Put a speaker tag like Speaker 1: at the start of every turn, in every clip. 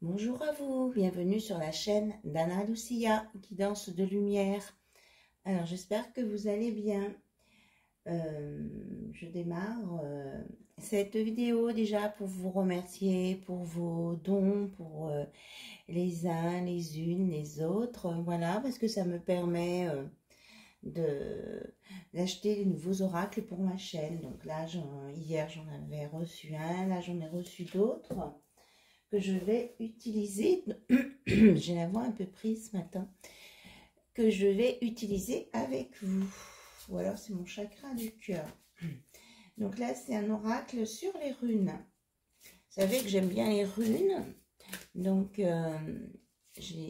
Speaker 1: Bonjour à vous, bienvenue sur la chaîne d'Anna Lucia, guidance de lumière. Alors j'espère que vous allez bien. Je démarre cette vidéo déjà pour vous remercier pour vos dons, pour les uns, les unes, les autres. Voilà, parce que ça me permet d'acheter des nouveaux oracles pour ma chaîne. Donc là, hier j'en avais reçu un, là j'en ai reçu d'autres que je vais utiliser, j'ai la voix un peu prise ce matin, que je vais utiliser avec vous. Ou alors c'est mon chakra du cœur. Donc là c'est un oracle sur les runes. Vous savez que j'aime bien les runes. Donc j'ai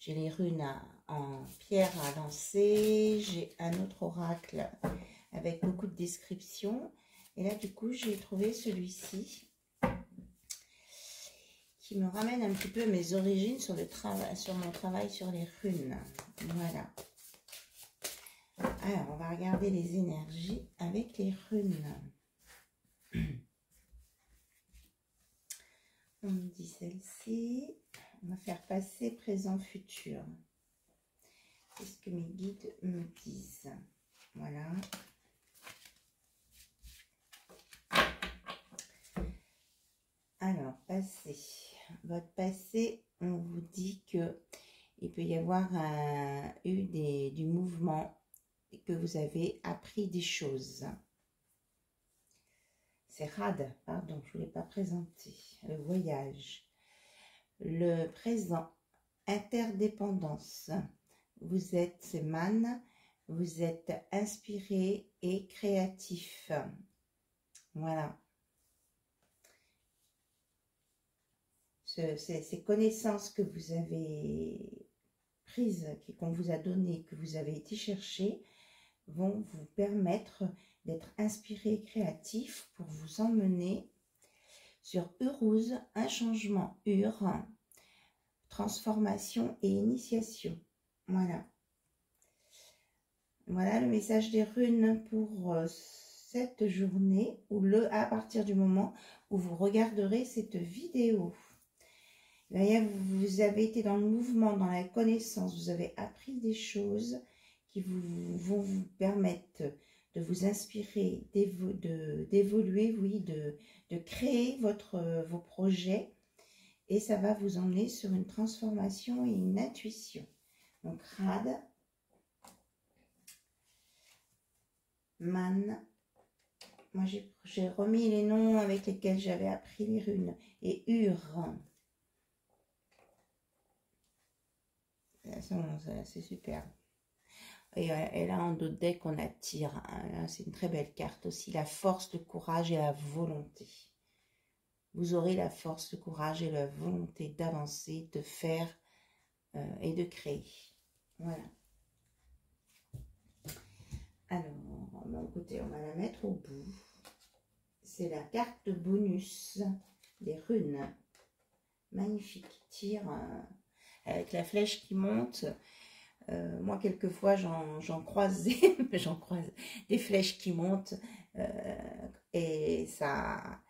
Speaker 1: les runes en pierre à lancer. J'ai un autre oracle avec beaucoup de descriptions. Et là du coup j'ai trouvé celui-ci, qui me ramène un petit peu à mes origines sur mon travail sur les runes. Voilà. Alors, on va regarder les énergies avec les runes. On me dit celle-ci. On va faire passé, présent, futur. C'est ce que mes guides me disent. Voilà. Alors, passé. Votre passé, on vous dit que il peut y avoir eu du mouvement et que vous avez appris des choses. C'est Rad, pardon, je ne voulais pas présenter. Le voyage. Le présent, interdépendance. Vous êtes man, vous êtes inspiré et créatif. Voilà. Ces connaissances que vous avez prises, qu'on vous a données, que vous avez été chercher, vont vous permettre d'être inspiré et créatif pour vous emmener sur Uruz, un changement, transformation et initiation. Voilà. Voilà le message des runes pour cette journée, ou à partir du moment où vous regarderez cette vidéo. Vous avez été dans le mouvement, dans la connaissance, vous avez appris des choses qui vont vous permettre de vous inspirer, d'évoluer, oui, de créer vos projets, et ça va vous emmener sur une transformation et une intuition. Donc Rad, Man, moi j'ai remis les noms avec lesquels j'avais appris les runes, et c'est super. Et là, en d'autres decks, on attire. Hein, c'est une très belle carte aussi. La force, le courage et la volonté. Vous aurez la force, le courage et la volonté d'avancer, de faire et de créer. Voilà. Alors, bon, écoutez, on va la mettre au bout. C'est la carte bonus des runes. Magnifique. Tire avec la flèche qui monte. Moi, quelquefois, j'en croise des flèches qui montent et ça,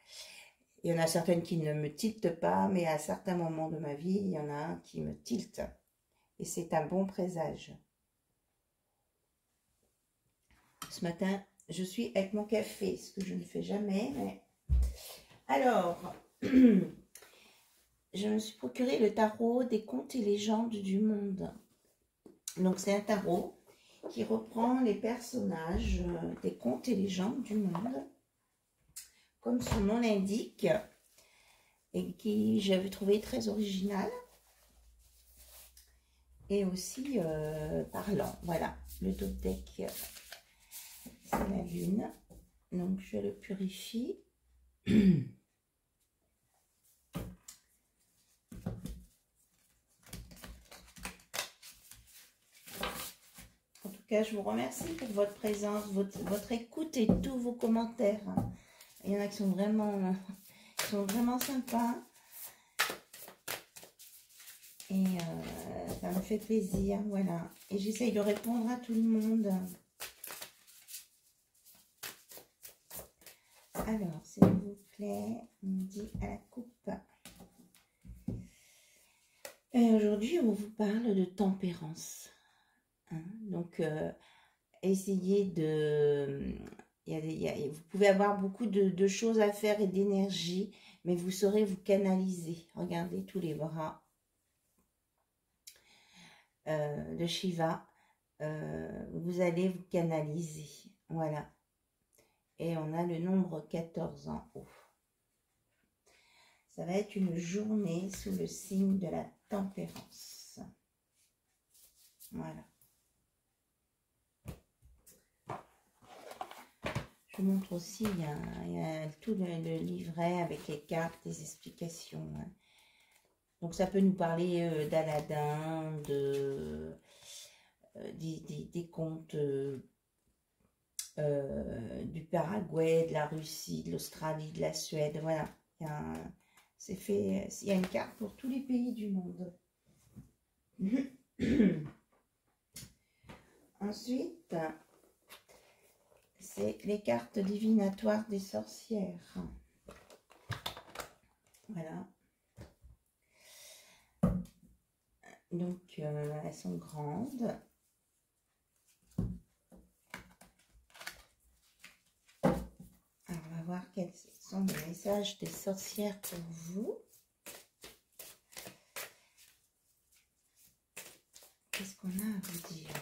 Speaker 1: il y en a certaines qui ne me tiltent pas, mais à certains moments de ma vie, il y en a un qui me tilte et c'est un bon présage. Ce matin, je suis avec mon café, ce que je ne fais jamais. Mais... Alors, je me suis procuré le tarot des contes et légendes du monde. Donc, c'est un tarot qui reprend les personnages des contes et légendes du monde, comme son nom l'indique, et qui j'avais trouvé très original et aussi parlant. Voilà, le top deck, c'est la lune. Donc, je le purifie. Je vous remercie pour votre présence, votre écoute et tous vos commentaires. Il y en a qui sont vraiment sympas. Et ça me fait plaisir, voilà. Et j'essaye de répondre à tout le monde. Alors, s'il vous plaît, on me dit à la coupe. Et aujourd'hui, on vous parle de tempérance. Hein. Donc, essayez de... vous pouvez avoir beaucoup de choses à faire et d'énergie, mais vous saurez vous canaliser. Regardez tous les bras de Shiva. Vous allez vous canaliser. Voilà. Et on a le nombre 14 en haut. Ça va être une journée sous le signe de la tempérance. Voilà. Je vous montre aussi, il y a tout le livret avec les cartes, les explications. Hein. Donc ça peut nous parler d'Aladin, des contes du Paraguay, de la Russie, de l'Australie, de la Suède. Voilà, il y a une carte pour tous les pays du monde. Ensuite, c'est les cartes divinatoires des sorcières. Voilà. Donc, elles sont grandes. Alors, on va voir quels sont les messages des sorcières pour vous. Qu'est-ce qu'on a à vous dire?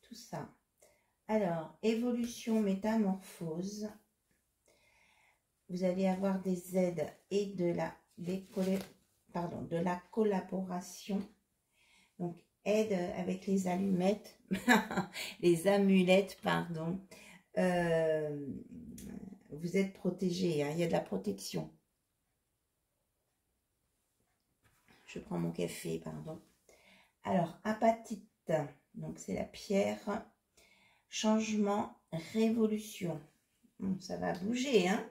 Speaker 1: Tout ça. Alors, évolution, métamorphose. Vous allez avoir des aides et de la collaboration. Donc, aide avec les allumettes, les amulettes, pardon. Vous êtes protégé, hein, il y a de la protection. Je prends mon café, pardon. Alors, apatite, donc c'est la pierre. Changement, révolution. Bon, ça va bouger, hein.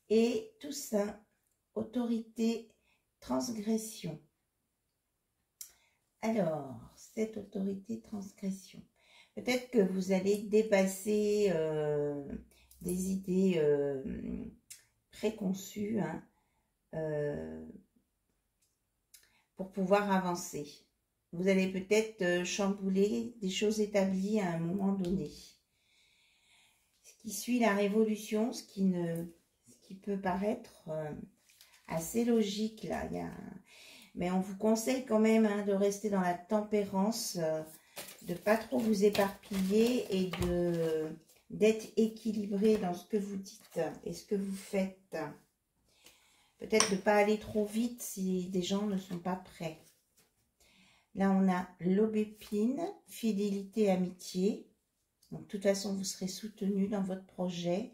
Speaker 1: Et tout ça, autorité, transgression. Alors, cette autorité, transgression. Peut-être que vous allez dépasser des idées préconçues, hein, pour pouvoir avancer. Vous allez peut-être chambouler des choses établies à un moment donné. Ce qui suit la révolution, ce qui peut paraître assez logique là. Mais on vous conseille quand même, hein, de rester dans la tempérance, de ne pas trop vous éparpiller et d'être équilibré dans ce que vous dites et ce que vous faites. Peut-être de ne pas aller trop vite si des gens ne sont pas prêts. Là, on a l'aubépine, fidélité, amitié. Donc, de toute façon, vous serez soutenu dans votre projet.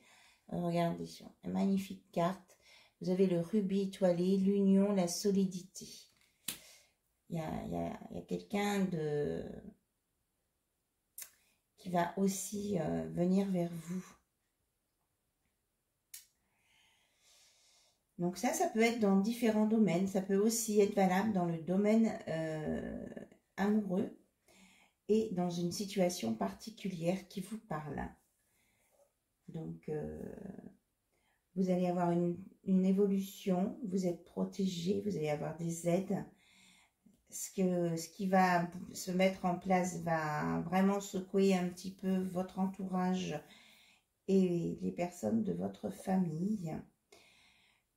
Speaker 1: Regardez, une magnifique carte. Vous avez le rubis étoilé, l'union, la solidité. Il y a quelqu'un qui va aussi venir vers vous. Donc ça peut être dans différents domaines. Ça peut aussi être valable dans le domaine amoureux et dans une situation particulière qui vous parle. Donc, vous allez avoir une évolution, vous êtes protégé, vous allez avoir des aides. Ce qui va se mettre en place va vraiment secouer un petit peu votre entourage et les personnes de votre famille.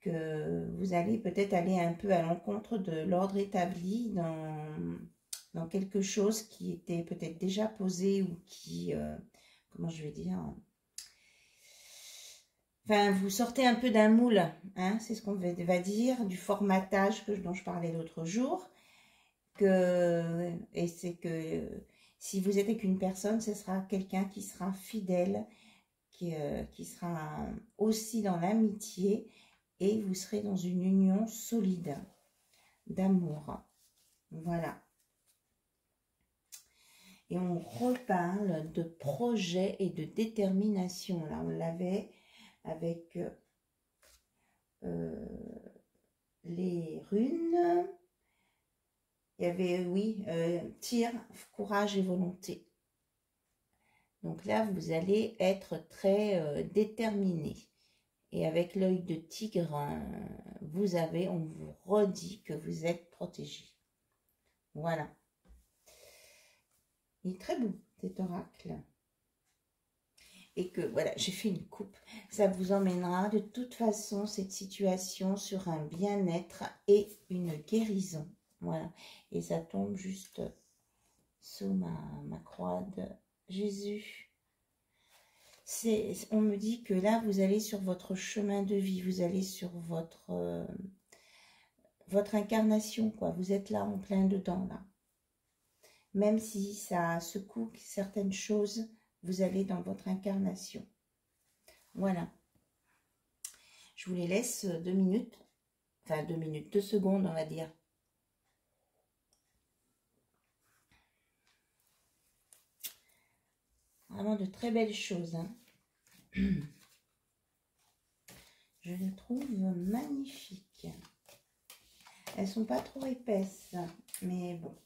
Speaker 1: Que vous allez peut-être aller un peu à l'encontre de l'ordre établi dans quelque chose qui était peut-être déjà posé ou qui, comment je vais dire, enfin, vous sortez un peu d'un moule, hein, c'est ce qu'on va dire, du formatage dont je parlais l'autre jour. Et c'est que si vous êtes avec une personne, ce sera quelqu'un qui sera fidèle, qui sera aussi dans l'amitié, et vous serez dans une union solide d'amour. Voilà. Et on reparle de projet et de détermination. Là, on l'avait avec les runes. Il y avait, oui, tir, courage et volonté. Donc là, vous allez être très déterminé. Et avec l'œil de tigre, on vous redit que vous êtes protégé. Voilà. Il est très beau cet oracle. Et que voilà, j'ai fait une coupe. Ça vous emmènera de toute façon cette situation sur un bien-être et une guérison. Voilà. Et ça tombe juste sous ma croix de Jésus. On me dit que là, vous allez sur votre chemin de vie, vous allez sur votre incarnation, quoi. Vous êtes là en plein dedans, là. Même si ça secoue certaines choses, vous allez dans votre incarnation. Voilà. Je vous les laisse 2 minutes. Enfin, 2 minutes, 2 secondes, on va dire. Vraiment de très belles choses, hein. Je les trouve magnifiques. Elles sont pas trop épaisses, mais bon,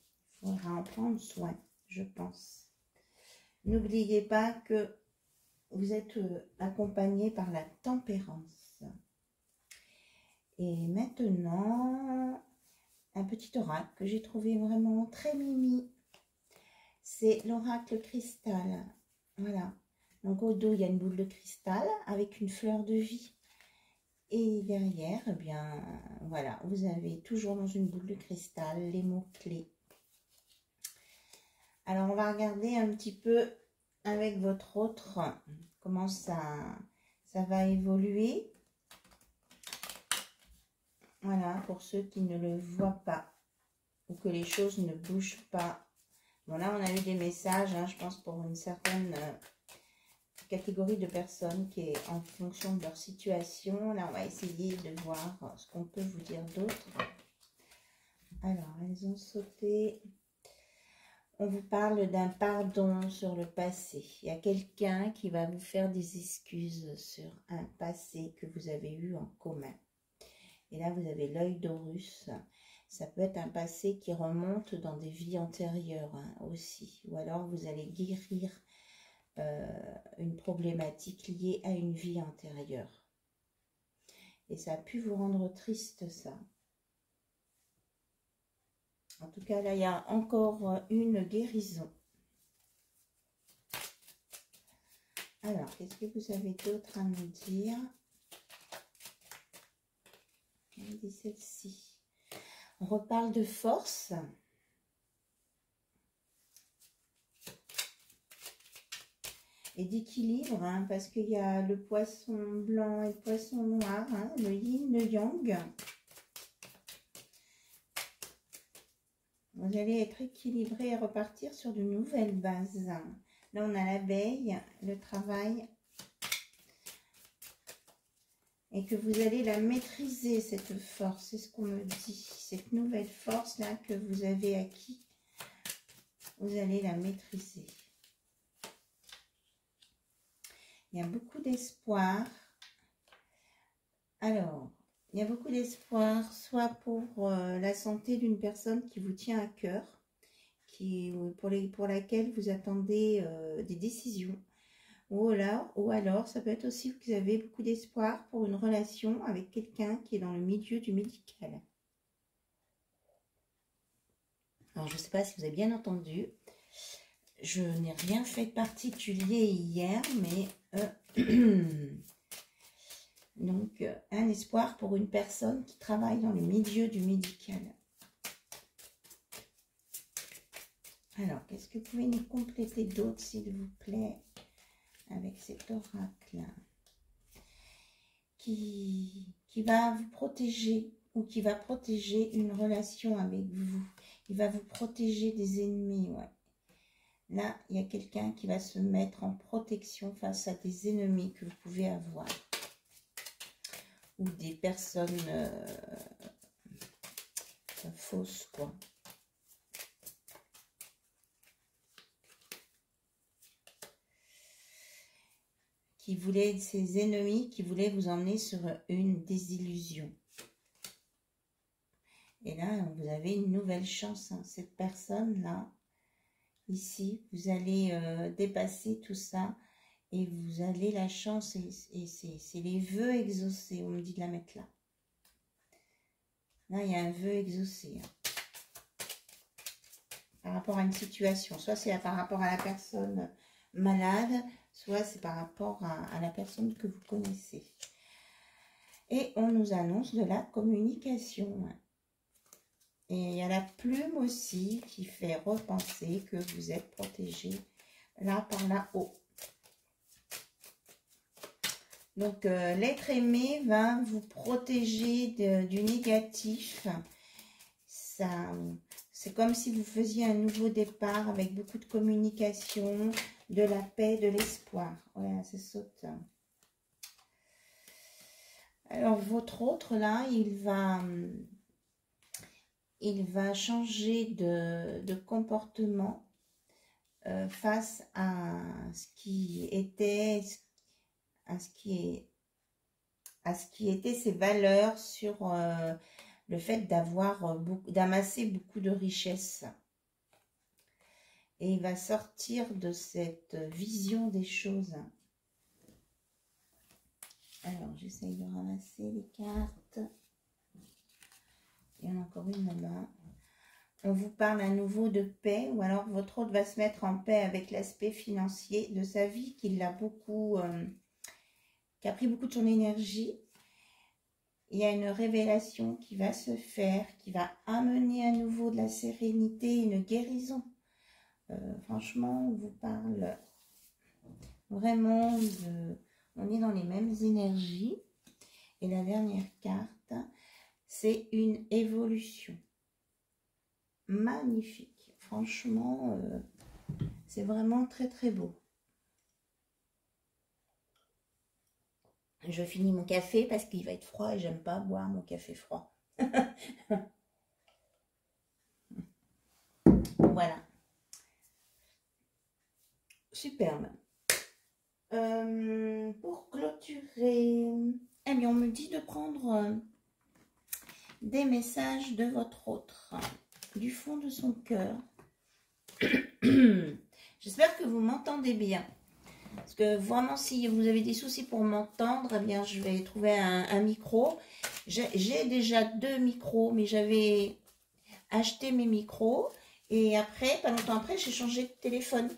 Speaker 1: il faudra en prendre soin, je pense. N'oubliez pas que vous êtes accompagné par la tempérance. Et maintenant, un petit oracle que j'ai trouvé vraiment très mimi. C'est l'oracle cristal. Voilà. Donc au dos, il y a une boule de cristal avec une fleur de vie. Et derrière, eh bien, voilà, vous avez toujours dans une boule de cristal les mots-clés. Alors, on va regarder un petit peu avec votre autre, comment ça va évoluer. Voilà, pour ceux qui ne le voient pas ou que les choses ne bougent pas. Bon, là, on a eu des messages, hein, je pense, pour une certaine catégorie de personnes qui est en fonction de leur situation. Là, on va essayer de voir ce qu'on peut vous dire d'autre. Alors, elles ont sauté. On vous parle d'un pardon sur le passé. Il y a quelqu'un qui va vous faire des excuses sur un passé que vous avez eu en commun. Et là, vous avez l'œil d'Horus. Ça peut être un passé qui remonte dans des vies antérieures, hein, aussi. Ou alors, vous allez guérir une problématique liée à une vie antérieure. Et ça a pu vous rendre triste, ça. En tout cas, là, il y a encore une guérison. Alors, qu'est-ce que vous avez d'autre à me dire? Quelle dit celle-ci? On reparle de force. Et d'équilibre, hein, parce qu'il y a le poisson blanc et le poisson noir, hein, le yin, le yang. Vous allez être équilibré et repartir sur de nouvelles bases. Là, on a l'abeille, le travail. Et que vous allez la maîtriser, cette force. C'est ce qu'on me dit. Cette nouvelle force-là que vous avez acquis, vous allez la maîtriser. Il y a beaucoup d'espoir. Alors, il y a beaucoup d'espoir, soit pour la santé d'une personne qui vous tient à cœur, pour laquelle vous attendez des décisions. Ou alors, ça peut être aussi que vous avez beaucoup d'espoir pour une relation avec quelqu'un qui est dans le milieu du médical. Alors, je ne sais pas si vous avez bien entendu. Je n'ai rien fait de particulier hier, mais donc un espoir pour une personne qui travaille dans le milieu du médical. Alors, qu'est-ce que vous pouvez nous compléter d'autre, s'il vous plaît, avec cet oracle qui va vous protéger ou qui va protéger une relation avec vous. Il va vous protéger des ennemis, ouais. Là, il y a quelqu'un qui va se mettre en protection face à des ennemis que vous pouvez avoir. Ou des personnes fausses, quoi. Ces ennemis qui voulaient vous emmener sur une désillusion. Et là, vous avez une nouvelle chance, hein. Cette personne-là, ici, vous allez dépasser tout ça Et vous avez la chance, et c'est les vœux exaucés. On me dit de la mettre là. Là, il y a un vœu exaucé. Par rapport à une situation. Soit c'est par rapport à la personne malade, soit c'est par rapport à la personne que vous connaissez. Et on nous annonce de la communication. Et il y a la plume aussi qui fait repenser que vous êtes protégé là par là-haut. Donc, l'être aimé va vous protéger du négatif. C'est comme si vous faisiez un nouveau départ avec beaucoup de communication, de la paix, de l'espoir. Voilà, c'est saute. Alors, votre autre, là, il va changer de comportement face à ce qui était, ses valeurs sur le fait d'amasser beaucoup de richesses. Et il va sortir de cette vision des choses. Alors, j'essaye de ramasser les cartes. Il y en a encore une là-bas. On vous parle à nouveau de paix, ou alors votre hôte va se mettre en paix avec l'aspect financier de sa vie, qui a pris beaucoup de son énergie. Il y a une révélation qui va se faire, qui va amener à nouveau de la sérénité, une guérison. Franchement, on vous parle vraiment on est dans les mêmes énergies. Et la dernière carte, c'est une évolution. Magnifique. Franchement, c'est vraiment très très beau. Je finis mon café parce qu'il va être froid et j'aime pas boire mon café froid. Voilà. Superbe. Pour clôturer, eh bien, on me dit de prendre des messages de votre autre, du fond de son cœur. J'espère que vous m'entendez bien. Parce que vraiment, si vous avez des soucis pour m'entendre, eh bien, je vais trouver un micro. J'ai déjà 2 micros, mais j'avais acheté mes micros. Et après, pas longtemps après, j'ai changé de téléphone.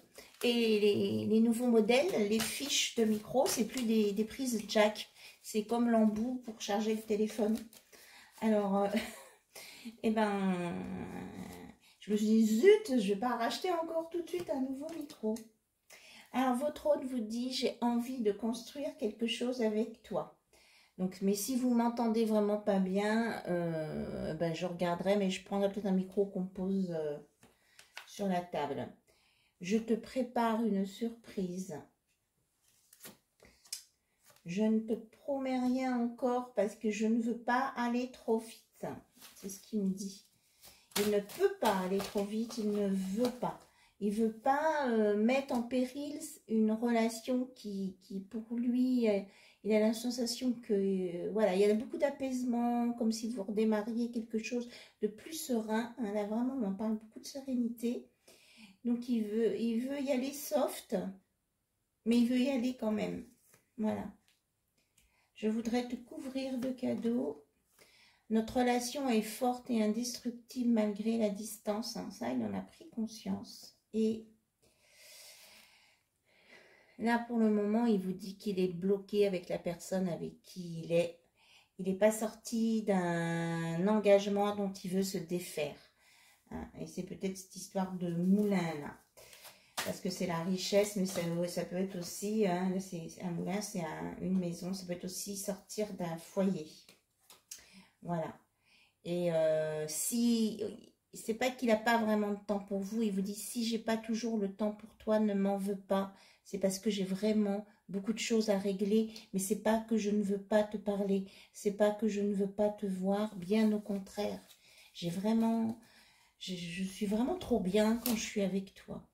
Speaker 1: Et les nouveaux modèles, les fiches de micro, c'est plus des prises jack. C'est comme l'embout pour charger le téléphone. Alors, eh ben, je me suis dit, zut, je vais pas racheter encore tout de suite un nouveau micro. Alors, votre hôte vous dit, j'ai envie de construire quelque chose avec toi. Donc, mais si vous m'entendez vraiment pas bien, ben, je regarderai, mais je prendrai peut-être un micro qu'on pose sur la table. Je te prépare une surprise. Je ne te promets rien encore parce que je ne veux pas aller trop vite. C'est ce qu'il me dit. Il ne peut pas aller trop vite, il ne veut pas. Il ne veut pas mettre en péril une relation qui pour lui, il a la sensation que, voilà, il y a beaucoup d'apaisement, comme si vous redémarriez quelque chose de plus serein. Hein, là, vraiment, on parle beaucoup de sérénité. Donc, il veut y aller soft, mais il veut y aller quand même. Voilà. Je voudrais te couvrir de cadeaux. Notre relation est forte et indestructible malgré la distance. Hein. Ça, il en a pris conscience. Et là, pour le moment, il vous dit qu'il est bloqué avec la personne avec qui il est. Il n'est pas sorti d'un engagement dont il veut se défaire. Hein. Et c'est peut-être cette histoire de moulin, là. Parce que c'est la richesse, mais ça peut être aussi, hein, un moulin, c'est une maison. Ça peut être aussi sortir d'un foyer. Voilà. Et si... c'est pas qu'il n'a pas vraiment de temps pour vous. Il vous dit, si j'ai pas toujours le temps pour toi, ne m'en veux pas. C'est parce que j'ai vraiment beaucoup de choses à régler. Mais c'est pas que je ne veux pas te parler. C'est pas que je ne veux pas te voir. Bien au contraire. Je suis vraiment trop bien quand je suis avec toi.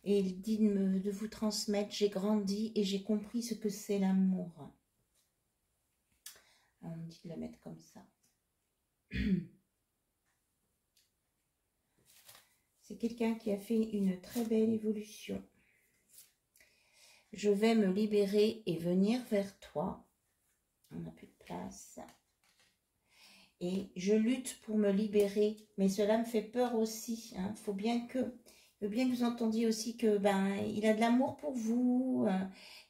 Speaker 1: Et il dit de vous transmettre, j'ai grandi et j'ai compris ce que c'est l'amour. On me dit de le mettre comme ça. C'est quelqu'un qui a fait une très belle évolution. Je vais me libérer et venir vers toi. On n'a plus de place. Et je lutte pour me libérer, mais cela me fait peur aussi. Hein. Faut bien que vous entendiez aussi que il a de l'amour pour vous.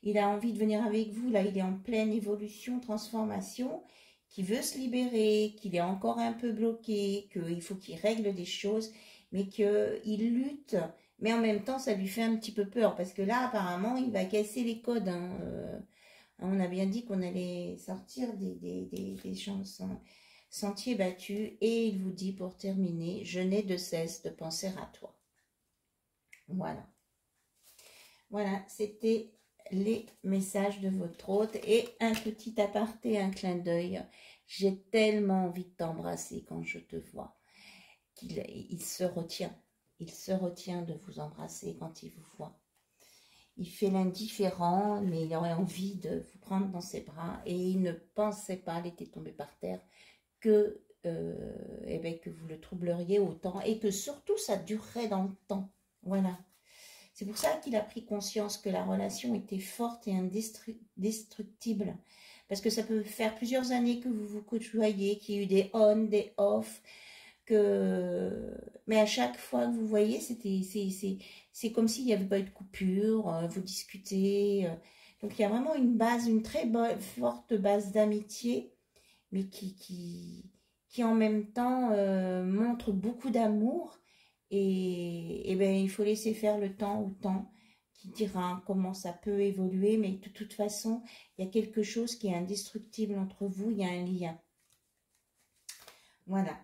Speaker 1: Il a envie de venir avec vous. Là, il est en pleine évolution, transformation, qui veut se libérer, qu'il est encore un peu bloqué, qu'il faut qu'il règle des choses, mais qu'il lutte. Mais en même temps, ça lui fait un petit peu peur, parce que là, apparemment, il va casser les codes. Hein. On a bien dit qu'on allait sortir des chansons. Sentier battu, et il vous dit pour terminer, je n'ai de cesse de penser à toi. Voilà. Voilà, c'était les messages de votre hôte et un petit aparté, un clin d'œil. J'ai tellement envie de t'embrasser quand je te vois qu'il se retient. Il se retient de vous embrasser quand il vous voit. Il fait l'indifférent, mais il aurait envie de vous prendre dans ses bras et il ne pensait pas, il était tombé par terre, que vous le troubleriez autant et que surtout ça durerait dans le temps. Voilà. C'est pour ça qu'il a pris conscience que la relation était forte et indestructible. Parce que ça peut faire plusieurs années que vous vous côtoyez, qu'il y a eu des on, des off, mais à chaque fois que vous voyez, c'est comme s'il n'y avait pas eu de coupure, vous discutez. Donc il y a vraiment une base, une très forte base d'amitié, mais qui en même temps montre beaucoup d'amour. Et il faut laisser faire le temps au temps qui dira comment ça peut évoluer, mais de toute façon, il y a quelque chose qui est indestructible entre vous, il y a un lien. Voilà.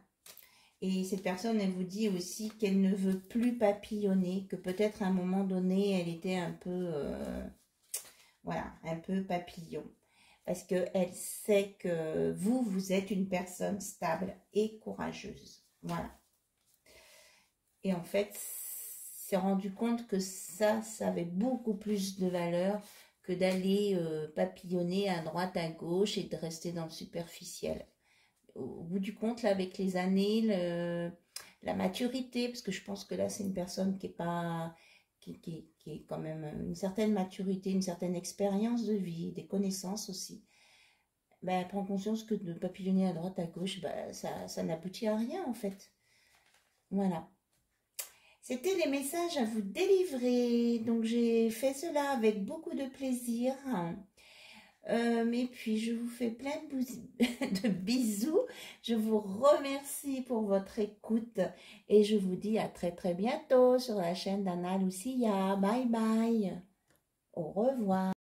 Speaker 1: Et cette personne, elle vous dit aussi qu'elle ne veut plus papillonner, que peut-être à un moment donné, elle était un peu, voilà, un peu papillon. Parce qu'elle sait que vous êtes une personne stable et courageuse. Voilà. Et en fait, s'est rendu compte que ça avait beaucoup plus de valeur que d'aller papillonner à droite, à gauche et de rester dans le superficiel. Au bout du compte, là, avec les années, la maturité, parce que je pense que là, c'est une personne qui est pas... Qui est quand même une certaine maturité, une certaine expérience de vie, des connaissances aussi. Elle prend conscience que de papillonner à droite, à gauche, ça n'aboutit à rien en fait. Voilà. C'était les messages à vous délivrer. Donc j'ai fait cela avec beaucoup de plaisir. Et puis je vous fais plein de bisous. Je vous remercie pour votre écoute. Et je vous dis à très très bientôt sur la chaîne d'Anna Lucia. Bye bye. Au revoir.